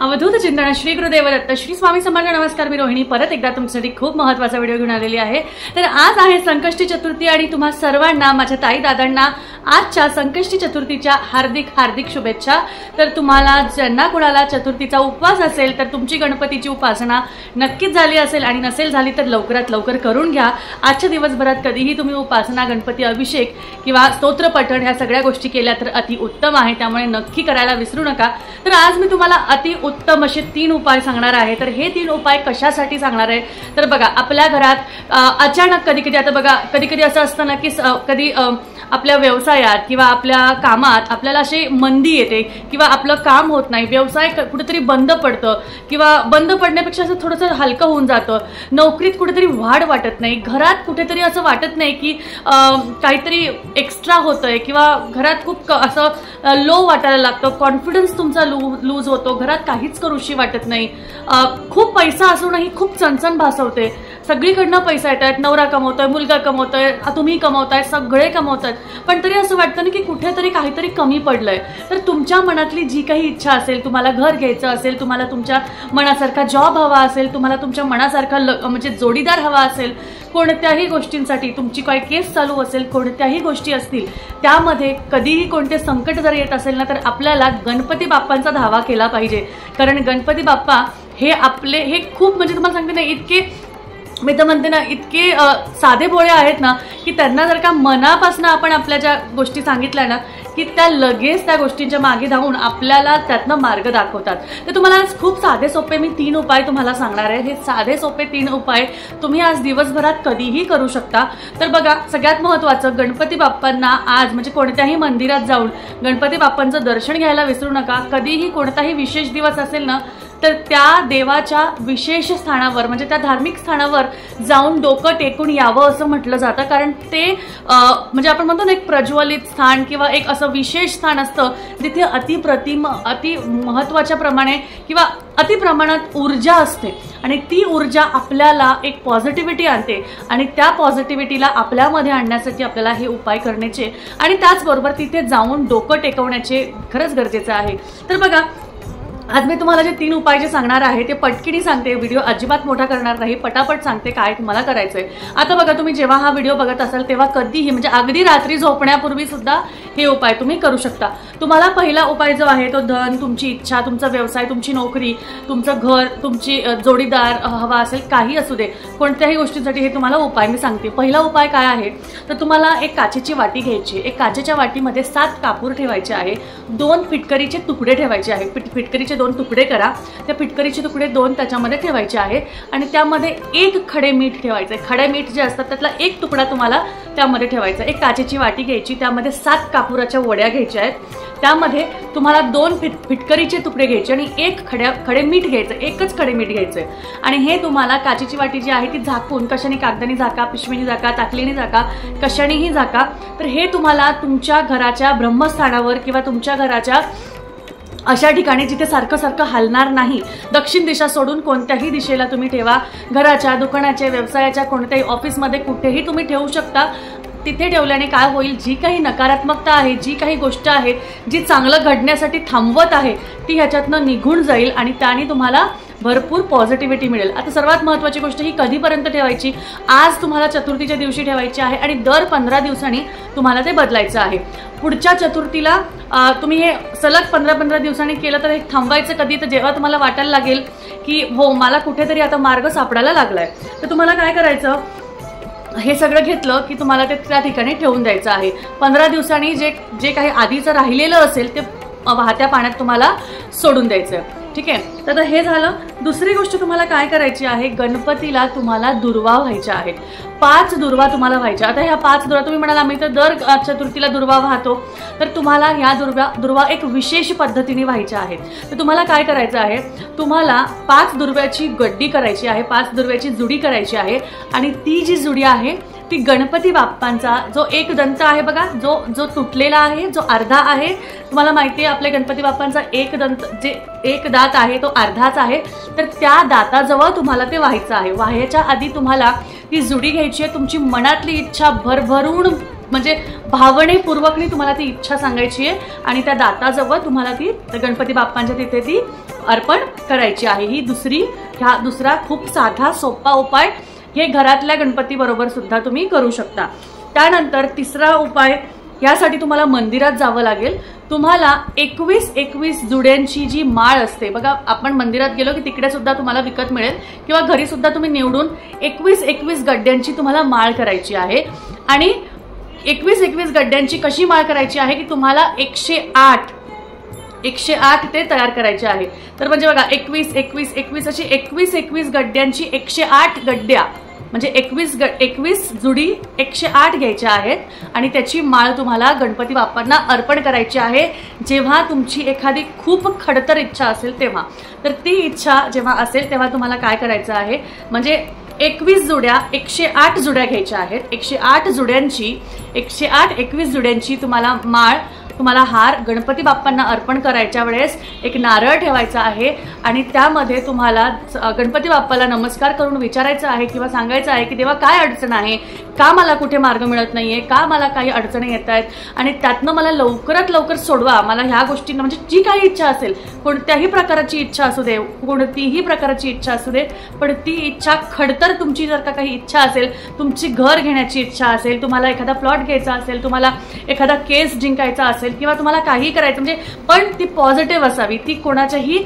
अवधूत चिंतन श्री गुरुदेव दत्त श्री स्वामी समर्थ नमस्कार। मी रोहिणी परत एकदा तुमच्यासाठी खूप महत्त्वाचा व्हिडिओ घेऊन आलेली आहे। तर आज आहे संकष्टी चतुर्थी आणि तुम्हा सर्वांना माझ्या ताई दादांना आजच्या संकष्टी चतुर्थीच्या हार्दिक हार्दिक शुभेच्छा। तर तुम्हाला ज्यांना कोणाला चतुर्थीचा उपवास असेल तर तुमची गणपतीची उपासना नक्कीच झाली असेल आणि नसेल झाली तर लवकरात लवकर करून घ्या। आजच्या दिवसभरात कधीही तुम्ही उपासना गणपती अभिषेक किंवा स्तोत्र पठण ह्या सगळ्या गोष्टी केल्या तर अति उत्तम आहे, त्यामुळे नक्की करायला विसरू नका। तर आज मी तुम्हाला अति उत्तम असे 3 उपाय सांगणार आहे। तर हे 3 उपाय कशासाठी सांगणार आहे तर बघा, आपल्या घरात अचानक कधी आता बघा कधी असं असतं ना की कधी आपल्या व्यवसायात किंवा आपल्या कामात आपल्याला अशी मंदी येते किंवा आपलं काम होत नाही, व्यवसाय कुठेतरी बंद पडतं किंवा बंद पडण्यापेक्षा असं थोडंसं हलकं होऊन जातं, नोकरीत कुठेतरी वाढ वाटत नाही, घरात कुठेतरी असं वाटत नाही की काहीतरी एक्स्ट्रा होतंय किंवा घरात खूप असं लो वाटायला लागतं, कॉन्फिडन्स तुमचा लूज होतो, घरात काहीच करूशी वाटत नाही, खूप पैसा असूनही खूप चणचण भासवते, सगळीकडनं पैसा येतात, नवरा कमवतोय, मुलगा कमवतोय, तुम्ही कमवताय, सगळे कमवतात, पण तरी असं वाटतं ना की कुठेतरी काहीतरी कमी पडलंय। तर तुमच्या मनातली जी काही इच्छा असेल, तुम्हाला घर घ्यायचं असेल, तुम्हाला तुमच्या मनासारखा जॉब हवा असेल, तुम्हाला तुमच्या मनासारखा म्हणजे जोडीदार हवा असेल, कोणत्याही गोष्टींसाठी तुमची काही केस चालू असेल, कोणत्याही गोष्टी असतील, त्यामध्ये कधीही कोणते संकट जर येत असेल ना तर आपल्याला गणपती बाप्पांचा धावा केला पाहिजे। कारण गणपती बाप्पा हे खूप म्हणजे तुम्हाला सांगते ना, इतके मी तर म्हणते ना इतके साधे भोळे आहेत ना की त्यांना जर का मनापासून आपण आपल्या ज्या गोष्टी सांगितल्या ना की त्या लगेच त्या गोष्टींच्या मागे धावून आपल्याला त्यातनं मार्ग दाखवतात। तर तुम्हाला आज खूप साधे सोपे मी 3 उपाय तुम्हाला सांगणार आहे। हे साधे सोपे 3 उपाय तुम्ही आज दिवसभरात कधीही करू शकता। तर बघा, सगळ्यात महत्त्वाचं, गणपती बाप्पांना आज म्हणजे कोणत्याही मंदिरात जाऊन गणपती बाप्पांचं दर्शन घ्यायला विसरू नका। कधीही कोणताही विशेष दिवस असेल ना तर त्या देवाच्या विशेष स्थानावर म्हणजे त्या धार्मिक स्थानावर जाऊन डोकं टेकून यावं असं म्हटलं जातं। कारण ते म्हणजे आपण म्हणतो ना एक प्रज्वलित स्थान किंवा एक असं विशेष स्थान असतं जिथे अतिप्रतिम अति महत्त्वाच्या प्रमाणे किंवा अति प्रमाणात ऊर्जा असते आणि ती ऊर्जा आपल्याला एक पॉझिटिव्हिटी आणते आणि त्या पॉझिटिव्हिटीला आपल्यामध्ये आणण्यासाठी आपल्याला हे उपाय करण्याचे आणि त्याचबरोबर तिथे जाऊन डोकं टेकवण्याचे खरंच गरजेचं आहे। तर बघा, आज मी तुम्हाला जे 3 उपाय जे सांगणार आहे ते पटकिनी सांगते, व्हिडिओ अजिबात मोठा करणार नाही, पटापट सांगते काय तुम्हाला करायचंय। आता बघा, तुम्ही जेव्हा हा व्हिडिओ बघत असाल तेव्हा कधीही म्हणजे अगदी रात्री झोपण्यापूर्वी सुद्धा हे उपाय तुम्ही करू शकता। तुम्हाला पहिला उपाय जो आहे तो धन, तुमची इच्छा, तुमचा व्यवसाय, तुमची नोकरी, तुमचं घर, तुमची जोडीदार हवा असेल, काही असू दे, कोणत्याही गोष्टीसाठी हे तुम्हाला उपाय मी सांगते। पहिला उपाय काय आहे तर तुम्हाला एक काचेची वाटी घ्यायची, एक काचेच्या वाटीमध्ये 7 कापूर ठेवायचे आहे, 2 फिटकरीचे तुकडे ठेवायचे आहे, फिटकरीचे 2 तुकडे करा, त्या फिटकरीचे तुकडे 2 त्याच्यामध्ये ठेवायचे आहे आणि त्यामध्ये 1 खडे मीठ ठेवायचे। खडे मीठ जे असतात त्यातला 1 तुकडा तुम्हाला त्यामध्ये ठेवायचा। एक काचेची वाटी घ्यायची, त्यामध्ये 7 कापुराच्या वड्या घ्यायच्या आहेत, त्यामध्ये तुम्हाला 2 फिटकरीचे तुकडे घ्यायचे आणि 1 खडे मीठ घ्यायचं, एकच खडे मीठ घ्यायचंय आणि हे तुम्हाला काचेची वाटी जी आहे ती झाकून, कशाने, कागदाने झाका, पिशवीने झाका, ताकलीने झाका, कशानेही झाका। तर हे तुम्हाला तुमच्या घराच्या ब्रह्मस्थानावर किंवा तुमच्या घराच्या अशा ठिकाणी जिथे सारखं सारखं हलणार नाही, दक्षिण दिशा सोडून कोणत्याही दिशेला तुम्ही ठेवा, घराच्या, दुकानाच्या, व्यवसायाच्या, कोणत्याही ऑफिसमध्ये कुठेही तुम्ही ठेवू शकता। तिथे ठेवल्याने काय होईल, जी काही नकारात्मकता आहे, जी काही गोष्ट आहे जी चांगलं घडण्यासाठी थांबवत आहे ती ह्याच्यातनं निघून जाईल आणि त्याने तुम्हाला भरपूर पॉझिटिव्हिटी मिळेल। आता सर्वात महत्त्वाची गोष्ट ही कधीपर्यंत ठेवायची, आज तुम्हाला चतुर्थीच्या दिवशी ठेवायची आहे आणि दर 15 दिवसांनी तुम्हाला ते बदलायचं आहे। पुढच्या चतुर्थीला तुम्ही हे सलग 15-15 दिवसांनी केलं तर हे थांबवायचं कधी, तर जेव्हा तुम्हाला वाटायला लागेल की हो मला कुठेतरी आता मार्ग सापडायला लागलाय, तर तुम्हाला काय करायचं, हे सगळं घेतलं की तुम्हाला ते त्या ठिकाणी ठेवून द्यायचं आहे। 15 दिवसांनी जे काही आधीचं राहिलेलं असेल ते वाहत्या पाण्यात तुम्हाला सोडून द्यायचं, ठीक आहे। तर हे झालं। दुसरी गोष्ट तुम्हाला काय करायची आहे, गणपतीला तुम्हाला दुर्वा व्हायच्या आहेत, 5 दुर्वा तुम्हाला व्हायच्या। आता ह्या 5 दुर्वा तुम्ही म्हणाला आम्ही तर दर चतुर्थीला दुर्वा वाहतो, तर तुम्हाला ह्या दुर्वा एक विशेष पद्धतीने व्हायच्या आहेत। तर तुम्हाला काय करायचं आहे, तुम्हाला 5 दुर्व्याची गड्डी करायची आहे, 5 दुर्व्याची जुडी करायची आहे आणि ती जी जुडी आहे ती गणपती बाप्पांचा जो एक दंत आहे बघा, जो तुटलेला आहे, जो अर्धा आहे, तुम्हाला माहिती आहे आपल्या गणपती बाप्पांचा एक दंत जे एक दात आहे तो अर्धाच आहे, तर त्या दाताजवळ तुम्हाला ते व्हायचं आहे। व्हायच्या आधी तुम्हाला ती जुडी घ्यायची आहे, तुमची मनातली इच्छा भरभरून म्हणजे भावनेपूर्वकनी तुम्हाला ती इच्छा सांगायची आहे आणि त्या दाताजवळ तुम्हाला ती गणपती बाप्पांच्या तिथे ती अर्पण करायची आहे। ही दुसरा खूप साधा सोपा उपाय हे घरातल्या गणपती बरोबर सुद्धा तुम्ही करू शकता। त्यानंतर तिसरा उपाय, यासाठी तुम्हाला मंदिरात जावं लागेल। तुम्हाला 21 जुड्यांची जी माळ असते बघा, आपण मंदिरात गेलो की तिकडे सुद्धा तुम्हाला विकत मिळेल किंवा घरी सुद्धा तुम्ही निवडून 21 गड्ड्यांची तुम्हाला माळ करायची आहे। आणि 21 गड्ड्यांची कशी माळ करायची आहे की तुम्हाला 108 ते तयार करायचे आहे। तर म्हणजे बघा 21 अशी 21 गड्ड्यांची 108 गड्ड्या म्हणजे 21 जुडी 108 घ्यायच्या आहेत आणि त्याची माळ तुम्हाला गणपती बाप्पांना अर्पण करायची आहे। जेव्हा तुमची एखादी खूप खडतर इच्छा असेल तेव्हा, तर ती इच्छा जेव्हा असेल तेव्हा तुम्हाला काय करायचं आहे, म्हणजे 21 जुड्या घ्यायच्या आहेत। 21 जुड्यांची तुम्हाला माळ, तुम्हाला हार गणपती बाप्पांना अर्पण करायच्या वेळेस एक नारळ ठेवायचा आहे आणि त्यामध्ये तुम्हाला गणपती बाप्पाला नमस्कार करून विचारायचं आहे किंवा सांगायचं आहे की देवा काय अडचण आहे, का मला कुठे मार्ग मिळत नाहीये, का मला काही अडचणी येत आहेत आणि त्यातनं मला लवकरात लवकर सोडवा। मला ह्या गोष्टींना म्हणजे जी काही इच्छा असेल, कोणत्याही प्रकारची इच्छा असू दे, कोणतीही प्रकारची इच्छा असू दे, पण ती इच्छा खडतर तुमची जर का काही इच्छा असेल, तुमची घर घेण्याची इच्छा असेल, तुम्हाला एखादा प्लॉट घ्यायचा असेल, तुम्हाला एखादा केस जिंकायचा असेल किंवा तुम्हाला काही करायचं म्हणजे, पण ती पॉझिटिव्ह असावी, ती कोणाच्याही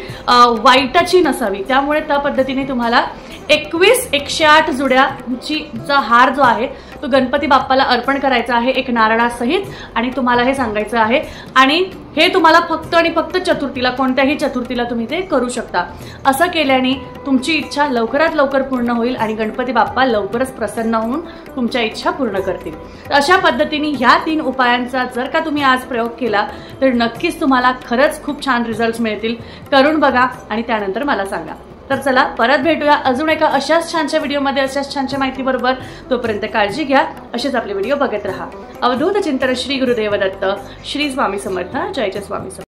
वाईटाची नसावी। त्यामुळे त्या पद्धतीने तुम्हाला 108 जुड्याचा हार जो आहे तो गणपती बाप्पाला अर्पण करायचा आहे एक नारळासहित आणि तुम्हाला हे सांगायचं आहे। आणि हे तुम्हाला फक्त आणि फक्त चतुर्थीला, कोणत्याही चतुर्थीला तुम्ही ते करू शकता। असं केल्याने तुमची इच्छा लवकरात लवकर पूर्ण होईल आणि गणपती बाप्पा लवकरच प्रसन्न होऊन तुमच्या इच्छा पूर्ण करतील। अशा पद्धतीने ह्या 3 उपायांचा जर का तुम्ही आज प्रयोग केला तर नक्कीच तुम्हाला खरंच खूप छान रिझल्ट्स मिळतील। करून बघा आणि त्यानंतर मला सांगा। तर चला परत भेटूया अजून एका अशाच छानशा व्हिडिओमध्ये, अशाच छानशा माहिती बरोबर। तोपर्यंत काळजी घ्या, असेच आपले व्हिडिओ बघत राहा। अवधूत चिंतन श्री गुरुदेव दत्त, श्री स्वामी समर्थ, जय जय स्वामी समर्थ।